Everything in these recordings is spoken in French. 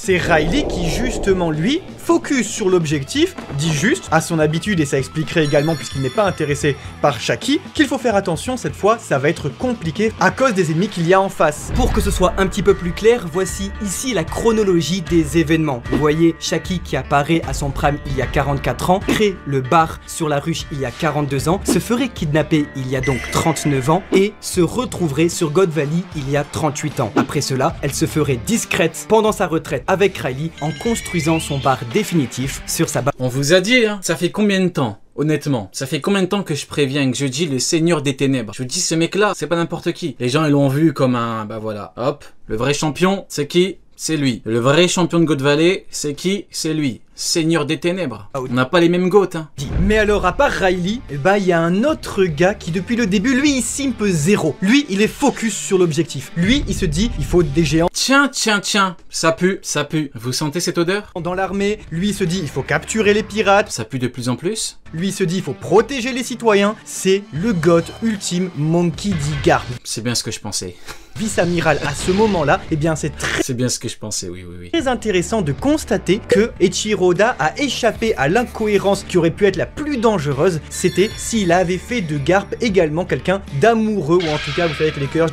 c'est Riley qui justement lui focus sur l'objectif, dit juste, à son habitude et ça expliquerait également puisqu'il n'est pas intéressé par Shaki, qu'il faut faire attention cette fois, ça va être compliqué à cause des ennemis qu'il y a en face. Pour que ce soit un petit peu plus clair, voici ici la chronologie des événements. Vous voyez Shaki qui apparaît à son prime il y a 44 ans, crée le bar sur la ruche il y a 42 ans, se ferait kidnapper il y a donc 39 ans et se retrouverait sur God Valley il y a 38 ans. Après cela, elle se ferait discrète pendant sa retraite avec Riley en construisant son bar définitif sur sa base. On vous a dit, hein, ça fait combien de temps? Honnêtement, ça fait combien de temps que je préviens, que je dis le Seigneur des Ténèbres? Je vous dis, ce mec-là, c'est pas n'importe qui. Les gens, ils l'ont vu comme un, bah voilà, hop, le vrai champion, c'est qui? C'est lui. Le vrai champion de God Valley, c'est qui? C'est lui. Seigneur des Ténèbres. On n'a pas les mêmes goats, hein. Mais alors, à part Riley, eh ben, il y a un autre gars qui, depuis le début, lui, il simpe zéro. Lui, il est focus sur l'objectif. Lui, il se dit, il faut des géants. Tiens, tiens, tiens, ça pue, ça pue. Vous sentez cette odeur? Dans l'armée, lui, il se dit, il faut capturer les pirates. Ça pue de plus en plus. Lui, il se dit, il faut protéger les citoyens. C'est le GOAT ultime, Monkey D. Garp. C'est bien ce que je pensais. Vice-amiral à ce moment-là, eh bien, c'est C'est bien ce que je pensais, oui, oui, oui. très intéressant de constater que Eiichiro Oda a échappé à l'incohérence qui aurait pu être la plus dangereuse, c'était s'il avait fait de Garp également quelqu'un d'amoureux, ou en tout cas, vous savez que les cœurs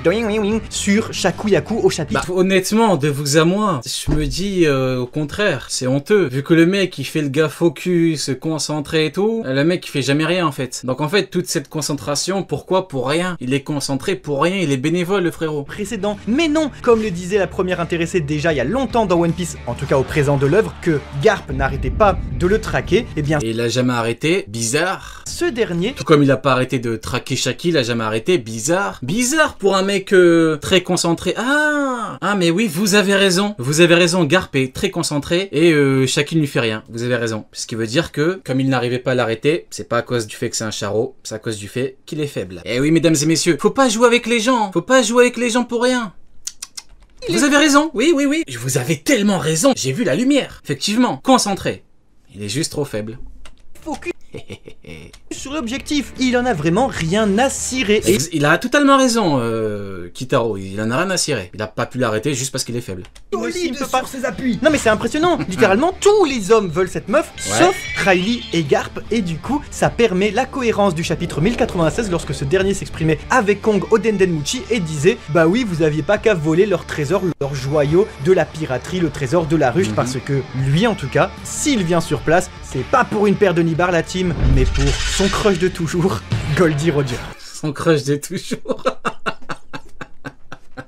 sur Shakuyaku au chapitre. Bah, honnêtement, de vous à moi, je me dis au contraire, c'est honteux. Vu que le mec, il fait le gars focus, concentré et tout, le mec, il fait jamais rien en fait. Donc en fait, toute cette concentration, pourquoi? Pour rien. Il est concentré pour rien, il est bénévole, le frérot. Précédent. Mais non, comme le disait la première intéressée déjà il y a longtemps dans One Piece, en tout cas au présent de l'œuvre, que Garp n'arrêtait pas de le traquer, et bien Et il a jamais arrêté, bizarre. ce dernier, Tout comme il a pas arrêté de traquer Shaki, il a jamais arrêté, bizarre. Bizarre pour un mec très concentré. Ah mais oui, vous avez raison, Garp est très concentré et Shaki ne lui fait rien, vous avez raison. Ce qui veut dire que, comme il n'arrivait pas à l'arrêter, c'est pas à cause du fait que c'est un charreau, c'est à cause du fait qu'il est faible. Et oui, mesdames et messieurs, faut pas jouer avec les gens, faut pas jouer avec les gens pour rien. Vous avez raison, oui, oui, oui. Vous avez tellement raison, j'ai vu la lumière. Effectivement, concentré. Il est juste trop faible. focus sur l'objectif, il en a vraiment rien à cirer. Et Il a totalement raison, Kitaro, il en a rien à cirer. Il a pas pu l'arrêter juste parce qu'il est faible. il ne simpe pas ses appuis. Non mais c'est impressionnant, littéralement tous les hommes veulent cette meuf, sauf Riley et Garp, et du coup ça permet la cohérence du chapitre 1096 lorsque ce dernier s'exprimait avec Kong au Dendenmuchi et disait bah oui vous aviez pas qu'à voler leur trésor, leur joyau de la piraterie, le trésor de la ruche, parce que lui en tout cas, s'il vient sur place, c'est pas pour une paire de nibards la team, mais pour son crush de toujours, Goldie Roger. Son crush de toujours.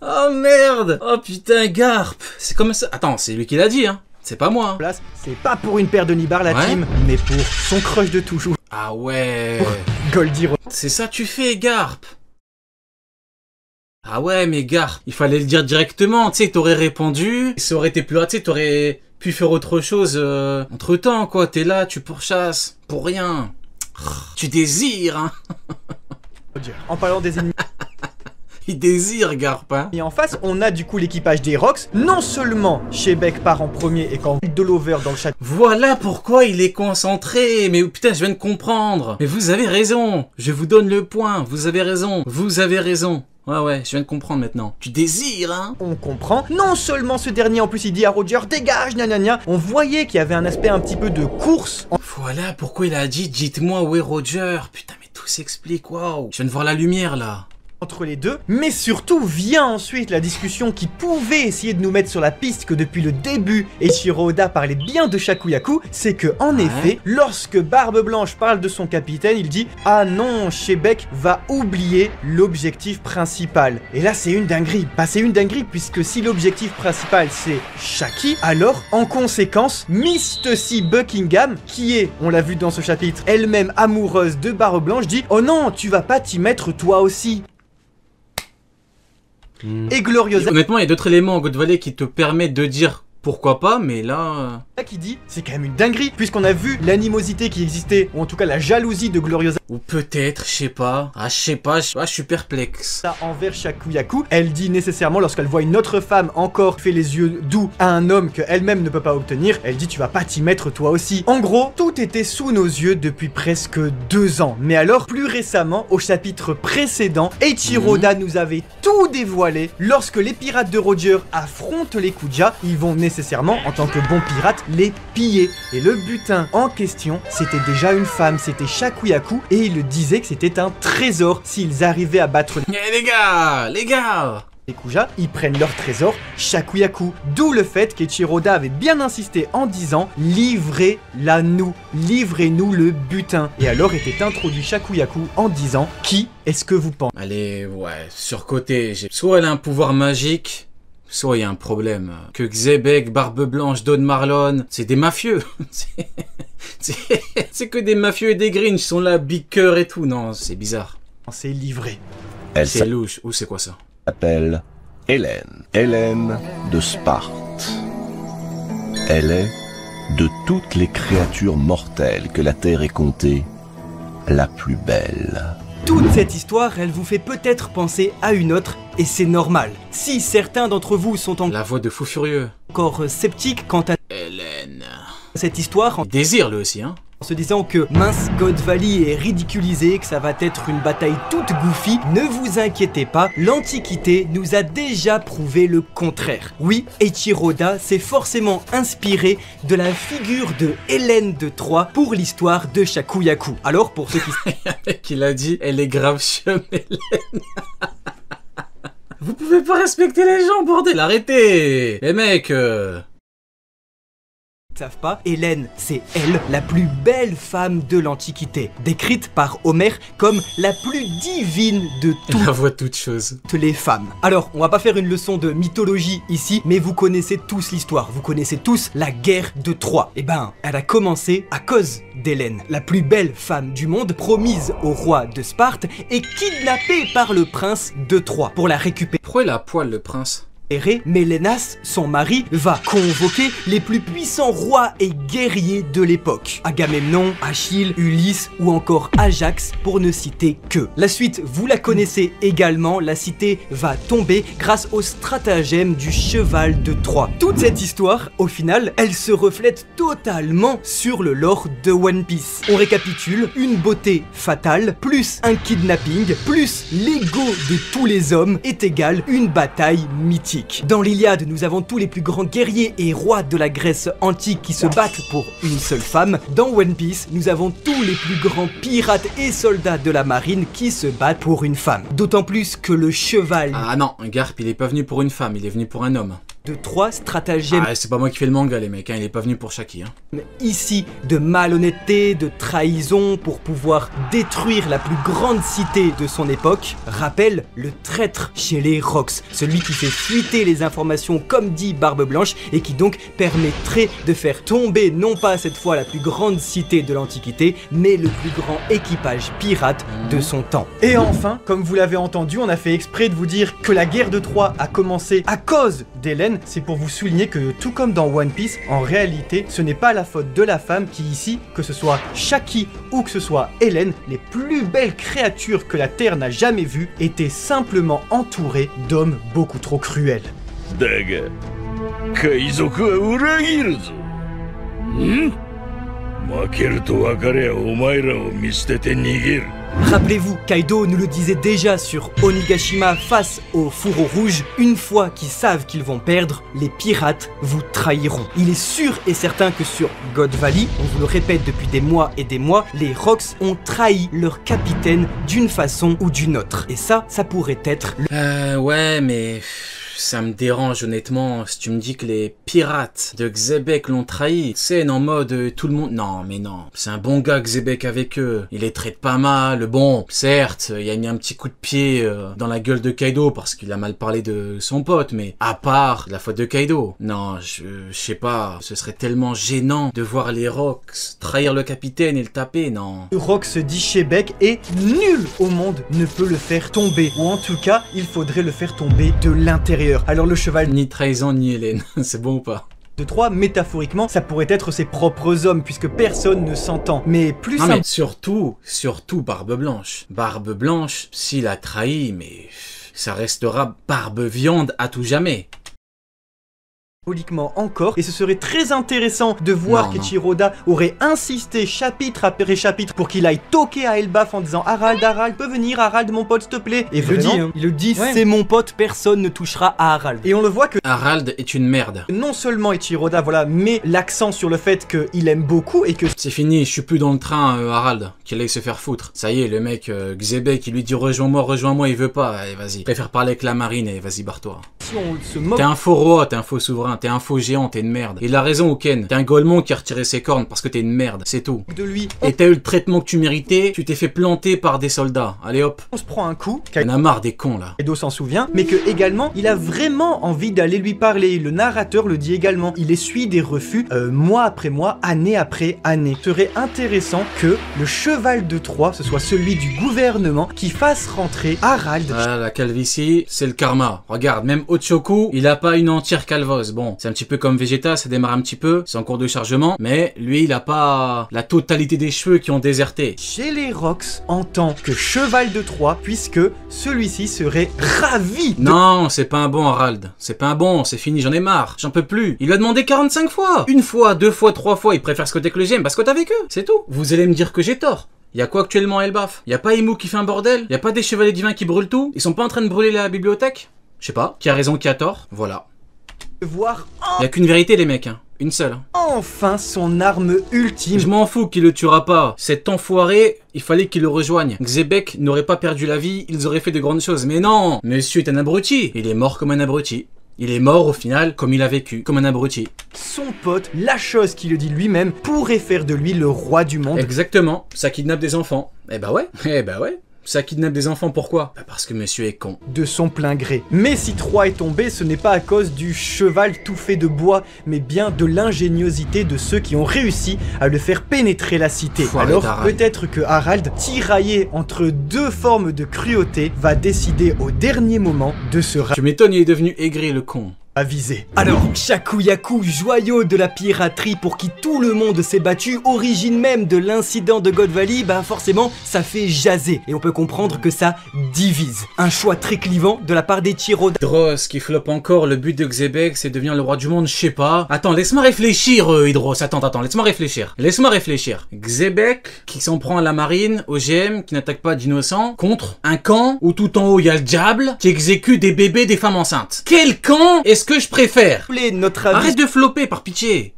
Oh merde. Oh putain, Garp. C'est comme ça. Attends, c'est lui qui l'a dit, hein. C'est pas moi. Place, c'est pas pour une paire de nibards la team, mais pour son crush de toujours, Ah ouais. Goldie Roger. C'est ça que tu fais, Garp. Ah ouais, mais Garp, il fallait le dire directement, tu sais, t'aurais répondu, ça aurait été plus raté, t'aurais pu faire autre chose entre temps, quoi. T'es là, tu pourchasses, pour rien. Tu désires, hein. En parlant des ennemis Il désire, Garp, hein. en face, on a du coup l'équipage des Rocks. Non seulement Shebeck part en premier et quand de l'over dans le chat. Voilà pourquoi il est concentré. Mais putain, je viens de comprendre. Mais vous avez raison. Je vous donne le point. Vous avez raison. Vous avez raison. Ouais, je viens de comprendre maintenant. Tu désires, hein. On comprend. Non seulement ce dernier, en plus il dit à Roger, dégage, gna gna gna. On voyait qu'il y avait un aspect un petit peu de course. Voilà pourquoi il a dit, dites-moi où est Roger. Putain, mais tout s'explique, waouh. Je viens de voir la lumière, là. Entre les deux, mais surtout vient ensuite la discussion qui pouvait essayer de nous mettre sur la piste que depuis le début Eiichiro Oda parlait bien de Shakuyaku, c'est que en effet, lorsque Barbe Blanche parle de son capitaine, il dit « Ah non, Shebeck va oublier l'objectif principal ». Et là c'est une dinguerie, c'est une dinguerie puisque si l'objectif principal c'est Shaki, alors en conséquence, Miss Tussie Buckingham, qui est, on l'a vu dans ce chapitre, elle-même amoureuse de Barbe Blanche, dit « Oh non, tu vas pas t'y mettre toi aussi ». Et Gloriosa Honnêtement, il y a d'autres éléments en God Valley qui te permettent de dire pourquoi pas, mais là... qui dit, c'est quand même une dinguerie, puisqu'on a vu l'animosité qui existait, ou en tout cas la jalousie de Gloriosa Ou peut-être, je sais pas. Ah, je sais pas, je suis perplexe. envers Shakuyaku. Elle dit nécessairement, lorsqu'elle voit une autre femme encore fait les yeux doux à un homme qu'elle-même ne peut pas obtenir, elle dit tu vas pas t'y mettre toi aussi. En gros, tout était sous nos yeux depuis presque 2 ans. Mais alors, plus récemment, au chapitre précédent, Eiichiro Oda nous avait tout dévoilé. Lorsque les pirates de Roger affrontent les Kuja, ils vont nécessairement nécessairement, en tant que bon pirate, les piller. Et le butin en question, c'était déjà une femme, c'était Shakuyaku, et il disait que c'était un trésor s'ils arrivaient à battre Les gars les Kuja, ils prennent leur trésor Shakuyaku. D'où le fait qu'Echiroda avait bien insisté en disant « Livrez-la nous, livrez-nous le butin ». Et alors était introduit Shakuyaku en disant « Qui est-ce que vous pensez ?» Allez, ouais, surcoté. Soit elle a un pouvoir magique, soit il y a un problème. Que Xebec, Barbe Blanche, Don Marlon, c'est des mafieux. C'est que des mafieux et des Grinch sont là, big cœur et tout. Non, c'est bizarre. C'est livré. C'est louche. Ou c'est quoi ça? S'appelle Hélène. Hélène de Sparte. Elle est, de toutes les créatures mortelles que la Terre ait comptées, la plus belle. Toute cette histoire, elle vous fait peut-être penser à une autre, et c'est normal. Si certains d'entre vous sont La voix de fou furieux. encore sceptiques quant à Hélène. cette histoire, en Désir lui aussi, hein. se disant que mince, God Valley est ridiculisé, que ça va être une bataille toute goofy, ne vous inquiétez pas, l'Antiquité nous a déjà prouvé le contraire. Oui, Eiichiro-Oda s'est forcément inspiré de la figure de Hélène de Troie pour l'histoire de Shakuyaku. Alors pour ceux qui Qu'il a dit, elle est grave chum, Hélène. Vous pouvez pas respecter les gens, bordel, arrêtez. Les mecs, savent pas, Hélène, c'est elle, la plus belle femme de l'Antiquité, décrite par Homère comme la plus divine de la voix de toute chose. toutes les femmes. Alors, on va pas faire une leçon de mythologie ici, mais vous connaissez tous l'histoire, vous connaissez tous la guerre de Troie. Eh ben, elle a commencé à cause d'Hélène, la plus belle femme du monde, promise au roi de Sparte et kidnappée par le prince de Troie. Pour la récupérer, Pourquoi il a à poil, le prince? Mélénas, son mari, va convoquer les plus puissants rois et guerriers de l'époque. Agamemnon, Achille, Ulysse ou encore Ajax pour ne citer que. La suite, vous la connaissez également, la cité va tomber grâce au stratagème du cheval de Troie. Toute cette histoire, au final, elle se reflète totalement sur le lore de One Piece. On récapitule, une beauté fatale, plus un kidnapping, plus l'ego de tous les hommes est égal une bataille mythique. Dans l'Iliade, nous avons tous les plus grands guerriers et rois de la Grèce antique qui se battent pour une seule femme. Dans One Piece, nous avons tous les plus grands pirates et soldats de la marine qui se battent pour une femme. D'autant plus que le cheval Ah non, Garp, il est pas venu pour une femme, il est venu pour un homme. de Troie, stratagème Ah, c'est pas moi qui fais le manga, les mecs, hein, il est pas venu pour Shaki, hein. ici de malhonnêteté, de trahison pour pouvoir détruire la plus grande cité de son époque, rappelle le traître chez les Rox, celui qui fait fuiter les informations comme dit Barbe Blanche et qui donc permettrait de faire tomber non pas cette fois la plus grande cité de l'Antiquité, mais le plus grand équipage pirate de son temps. Et enfin, comme vous l'avez entendu, on a fait exprès de vous dire que la guerre de Troie a commencé à cause d'Hélène. C'est pour vous souligner que tout comme dans One Piece, en réalité, ce n'est pas la faute de la femme qui ici, que ce soit Shaki ou que ce soit Hélène, les plus belles créatures que la Terre n'a jamais vues, étaient simplement entourées d'hommes beaucoup trop cruels. だが海賊は裏切るぞ。ん？負けると分かりゃお前らを見捨てて逃げる。 Rappelez-vous, Kaido nous le disait déjà sur Onigashima face au fourreau rouge, une fois qu'ils savent qu'ils vont perdre, les pirates vous trahiront. Il est sûr et certain que sur God Valley, on vous le répète depuis des mois et des mois, les Rox ont trahi leur capitaine d'une façon ou d'une autre. Et ça pourrait être Ouais, mais ça me dérange honnêtement si tu me dis que les pirates de Xebec l'ont trahi. C'est en mode tout le monde... Non, mais non. C'est un bon gars Xebec avec eux. Il les traite pas mal. Bon, certes, il a mis un petit coup de pied dans la gueule de Kaido parce qu'il a mal parlé de son pote, mais à part la faute de Kaido. Non, je sais pas. Ce serait tellement gênant de voir les Rox trahir le capitaine et le taper, non. Rox dit Shebec et nul au monde ne peut le faire tomber. Ou en tout cas, il faudrait le faire tomber de l'intérieur. Alors le cheval Ni trahison ni Hélène. C'est bon ou pas? de Troie, métaphoriquement, ça pourrait être ses propres hommes, puisque personne ne s'entend. Mais plus Non simple. mais surtout Barbe Blanche. Barbe Blanche, s'il a trahi, mais ça restera Barbe Viande à tout jamais. symboliquement encore, et ce serait très intéressant de voir qu'Eiichiro Oda aurait insisté chapitre après chapitre pour qu'il aille toquer à Elbaf en disant Harald peut venir, Harald mon pote s'il te plaît. Et il le dit, hein. Il le dit, c'est mon pote, personne ne touchera à Harald. Et on le voit que Harald est une merde. Non seulement Eiichiro Oda, voilà, met l'accent sur le fait qu'il aime beaucoup et que c'est fini, je suis plus dans le train, Harald, qu'il aille se faire foutre. Ça y est, le mec Xébek, qui lui dit rejoins-moi, il veut pas, allez vas-y. Préfère parler avec la marine et vas-y barre-toi. Si on se moque. T'es un faux roi, t'es un faux souverain, t'es un faux géant, t'es une merde. Il a raison, Oken. T'es un Golemon qui a retiré ses cornes parce que t'es une merde, c'est tout. De lui. Et t'as eu le traitement que tu méritais, tu t'es fait planter par des soldats. Allez hop. On se prend un coup. On a marre des cons là. Edo s'en souvient, mais que également, il a vraiment envie d'aller lui parler. Le narrateur le dit également. Il essuie des refus mois après mois, année après année. Il serait intéressant que le cheval de Troie, ce soit celui du gouvernement, qui fasse rentrer Harald. Ah, la calvitie, c'est le karma. Regarde, même Ochoku, il a pas une entière calvose. Bon, c'est un petit peu comme Vegeta, ça démarre un petit peu, c'est en cours de chargement, mais lui, il a pas la totalité des cheveux qui ont déserté. Chez les Rox, en tant que cheval de Troie, puisque celui-ci serait ravi. Non, c'est pas un bon Harald. C'est pas un bon, c'est fini, j'en ai marre. J'en peux plus. Il lui a demandé 45 fois. Une fois, 2 fois, 3 fois, il préfère squatter que le GM parce que t'as avec eux. C'est tout. Vous allez me dire que j'ai tort. Y'a quoi actuellement à Elbaf? Y'a pas Imu qui fait un bordel? Y'a pas des chevaliers divins qui brûlent tout? Ils sont pas en train de brûler la bibliothèque? Je sais pas. Qui a raison, qui a tort? Voilà. Voir Y'a qu'une vérité les mecs, hein. Une seule. Enfin son arme ultime. Je m'en fous qu'il le tuera pas. Cet enfoiré, il fallait qu'il le rejoigne. Xébek n'aurait pas perdu la vie, ils auraient fait de grandes choses. Mais non, monsieur est un abruti. Il est mort comme un abruti. Il est mort au final comme il a vécu, comme un abruti. Son pote, la chose qu'il le dit lui-même, pourrait faire de lui le roi du monde. Exactement, ça kidnappe des enfants. Eh bah ouais. Ça kidnappe des enfants, pourquoi? Bah parce que monsieur est con. De son plein gré. Mais si Troie est tombé, ce n'est pas à cause du cheval tout fait de bois, mais bien de l'ingéniosité de ceux qui ont réussi à le faire pénétrer la cité. Alors peut-être que Harald, tiraillé entre deux formes de cruauté, va décider au dernier moment de se Tu m'étonnes, il est devenu aigri le con. Avisé. Alors, Shakuyaku, joyau de la piraterie pour qui tout le monde s'est battu, origine même de l'incident de God Valley, bah forcément, ça fait jaser. Et on peut comprendre que ça divise. Un choix très clivant de la part d'Eiichiro Oda. Hydros qui floppe encore, le but de Xébek c'est de devenir le roi du monde, je sais pas. Attends, laisse-moi réfléchir Hydros, attends, laisse-moi réfléchir. Xébek qui s'en prend à la marine, au GM, qui n'attaque pas d'innocents, contre un camp où tout en haut il y a le diable, qui exécute des bébés, des femmes enceintes. Quel camp est-ce que je préfère? Notre avis Arrête de flopper par pitié.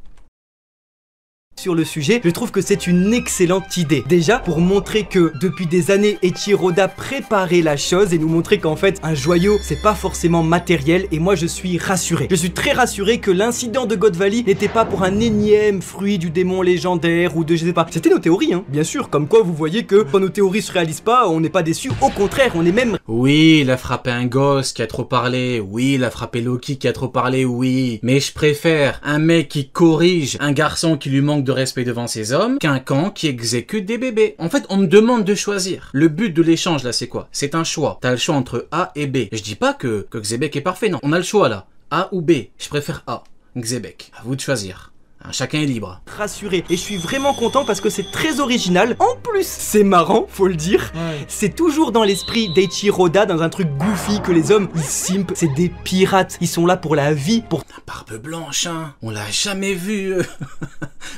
sur le sujet, je trouve que c'est une excellente idée. Déjà, pour montrer que depuis des années, Eiichiro Oda préparait la chose et nous montrer qu'en fait, un joyau, c'est pas forcément matériel et moi je suis rassuré. Je suis très rassuré que l'incident de God Valley n'était pas pour un énième fruit du démon légendaire ou de je sais pas. C'était nos théories, hein, bien sûr, comme quoi vous voyez que quand nos théories se réalisent pas, on n'est pas déçu, au contraire, on est même... Oui, il a frappé un gosse qui a trop parlé, oui, il a frappé Loki qui a trop parlé, oui, mais je préfère un mec qui corrige un garçon qui lui manque de respect devant ses hommes qu'un camp qui exécute des bébés. En fait, on me demande de choisir. Le but de l'échange là, c'est quoi? C'est un choix. T'as le choix entre A et B. Je dis pas que Xébek est parfait, non. On a le choix là. A ou B. Je préfère A. Xébek. À vous de choisir. Chacun est libre. Rassuré. Et je suis vraiment content parce que c'est très original. En plus, c'est marrant, faut le dire. Ouais. C'est toujours dans l'esprit d'Eiichiro Oda, dans un truc goofy que les hommes, ils simpent. C'est des pirates. Ils sont là pour la vie, pour... Barbe Blanche, hein. On l'a jamais vu.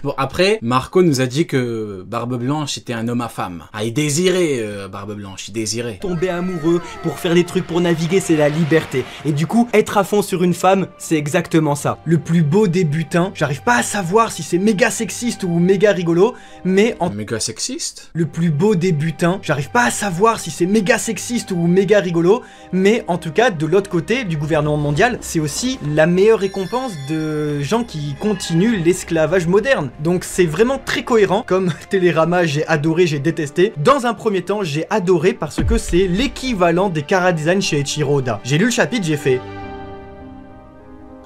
Bon, après, Marco nous a dit que Barbe Blanche était un homme à femme. Ah, il désirait, Barbe Blanche, il désirait. Tomber amoureux, pour faire des trucs, pour naviguer, c'est la liberté. Et du coup, être à fond sur une femme, c'est exactement ça. Le plus beau des butins, j'arrive pas à savoir si c'est méga sexiste ou méga rigolo, mais en... Méga sexiste? Le plus beau des butins, j'arrive pas à savoir si c'est méga sexiste ou méga rigolo, mais en tout cas, de l'autre côté du gouvernement mondial, c'est aussi la meilleure récompense de gens qui continuent l'esclavage moderne. Donc c'est vraiment très cohérent, comme Télérama, j'ai adoré, j'ai détesté. Dans un premier temps, j'ai adoré parce que c'est l'équivalent des chara-design chez Eiichiro Oda. J'ai lu le chapitre, j'ai fait...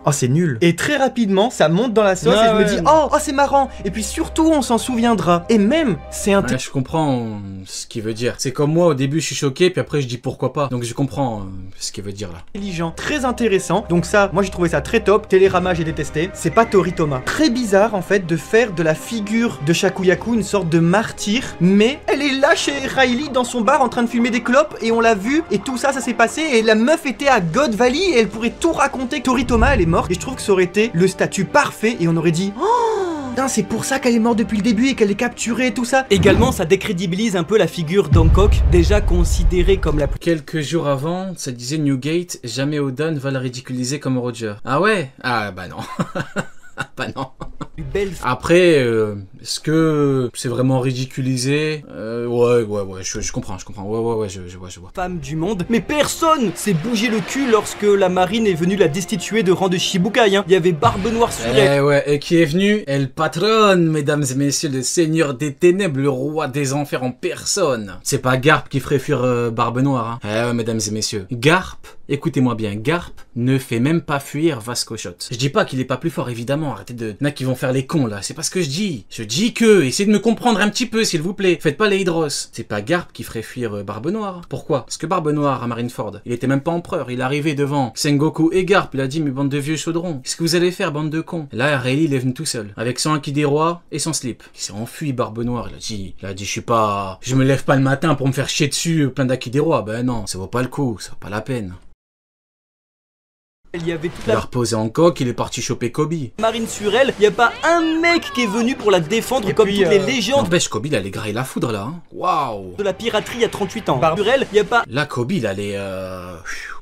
Oh, c'est nul. Et très rapidement, ça monte dans la sauce et je me dis, oh c'est marrant. Et puis surtout, on s'en souviendra. Et même, c'est un... Ouais, je comprends ce qu'il veut dire. C'est comme moi, au début, je suis choqué, puis après, je dis pourquoi pas. Donc je comprends ce qu'il veut dire là. Intelligent, très intéressant. Donc ça, moi j'ai trouvé ça très top. Télérama, j'ai détesté. C'est pas Toritoma. Très bizarre, en fait, de faire de la figure de Shakuyaku une sorte de martyr. Mais elle est là chez Riley, dans son bar, en train de fumer des clopes. Et on l'a vu. Et tout ça, ça s'est passé. Et la meuf était à God Valley. Et elle pourrait tout raconter. Toritoma, elle est morte, et je trouve que ça aurait été le statut parfait, et on aurait dit oh, putain, c'est pour ça qu'elle est morte depuis le début et qu'elle est capturée et tout ça. Également, ça décrédibilise un peu la figure d'Hancock, déjà considérée comme la plus... Quelques jours avant, ça disait Newgate, jamais Oda ne va la ridiculiser comme Roger. Ah ouais? Ah bah non. Bah non. belle... Après, est-ce que c'est vraiment ridiculisé? Ouais, je comprends. Ouais, je vois. femme du monde, mais personne s'est bougé le cul lorsque la marine est venue la destituer de rang de Shibukai, hein. Il y avait Barbe Noire sur elle. Ouais, et qui est venu? El Patron, mesdames et messieurs, le seigneur des ténèbres, le roi des enfers en personne. C'est pas Garp qui ferait fuir Barbe Noire, hein. Ouais, mesdames et messieurs. Garp, écoutez-moi bien, Garp ne fait même pas fuir Vasco Shot. Je dis pas qu'il est pas plus fort, évidemment, arrêtez de... Y'en a qui vont faire les cons, là, c'est pas ce que je dis. Je dis que, essayez de me comprendre un petit peu, s'il vous plaît. Faites pas les Hydros. C'est pas Garp qui ferait fuir Barbe Noire. Pourquoi? Parce que Barbe Noire à Marineford, il était même pas empereur, il est arrivé devant Sengoku et Garp, il a dit, mais bande de vieux chaudrons, qu'est-ce que vous allez faire, bande de cons? Et là, Rayleigh, il est venu tout seul, avec son Haki des rois et son slip. Il s'est enfui, Barbe Noire, il a dit, je me lève pas le matin pour me faire chier dessus plein d'Haki des rois. Ben non, ça vaut pas le coup, ça vaut pas la peine. Il y avait toute Il a la reposé en coque, il est parti choper Kobe. marine sur elle, il y a pas un mec qui est venu pour la défendre Et comme puis, toutes les légendes N'empêche, Kobe, il allait grailler la foudre, là. Hein. Waouh. de la piraterie il y a 38 ans. Barbe- Sur elle, il y a pas Là, Kobe, il allait...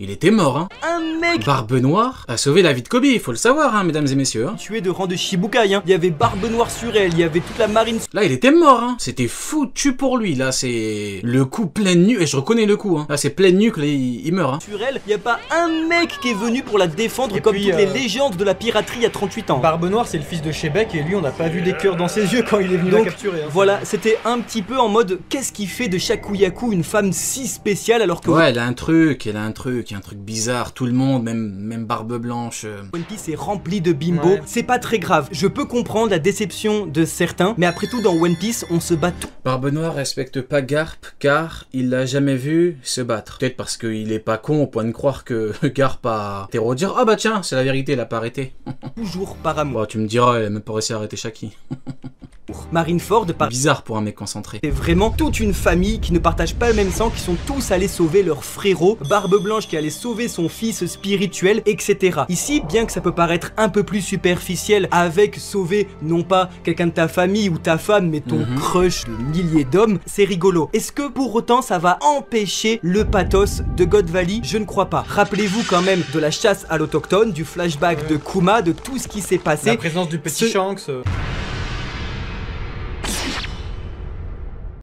Il était mort, hein. un mec Barbe Noire a sauvé la vie de Kobe, il faut le savoir, hein, mesdames et messieurs. Hein. tué de rang de Shibukai, hein. Il y avait Barbe Noire sur elle, il y avait toute la marine Là, il était mort, hein. C'était foutu pour lui. Là, c'est le coup pleine nuque. Et je reconnais le coup, hein. Là, c'est pleine nuque, là, il meurt, hein. sur elle, il y a pas un mec qui est venu pour la défendre Et comme puis, toutes les légendes de la piraterie il y a 38 ans. Barbe Noire, c'est le fils de Shebeck, et lui, on n'a pas vu des cœurs dans ses yeux quand il est venu Donc, la capturer. Hein. Voilà, c'était un petit peu en mode qu'est-ce qui fait de Shakuyaku une femme si spéciale alors que Ouais, elle a un truc, il y a un truc bizarre. Tout le monde, même Barbe Blanche. One Piece est rempli de bimbo, Ouais. c'est pas très grave. Je peux comprendre la déception de certains, mais après tout dans One Piece, on se bat tout. Barbe Noire respecte pas Garp car il l'a jamais vu se battre. Peut-être parce qu'il est pas con au point de croire que Garp a été redire ah bah tiens, c'est la vérité, il a pas arrêté. Toujours par amour. Bon, tu me diras, il a même pas réussi à arrêter Shaki. Marineford, par Bizarre pour un mec concentré. c'est vraiment toute une famille qui ne partage pas le même sang, qui sont tous allés sauver leur frérot, Barbe Blanche qui allait sauver son fils spirituel, etc. Ici, bien que ça peut paraître un peu plus superficiel, avec sauver non pas quelqu'un de ta famille ou ta femme, mais ton crush de milliers d'hommes, c'est rigolo. Est-ce que pour autant ça va empêcher le pathos de God Valley? Je ne crois pas. Rappelez-vous quand même de la chasse à l'autochtone, du flashback de Kuma, de tout ce qui s'est passé. La présence du petit Ce- Shanks.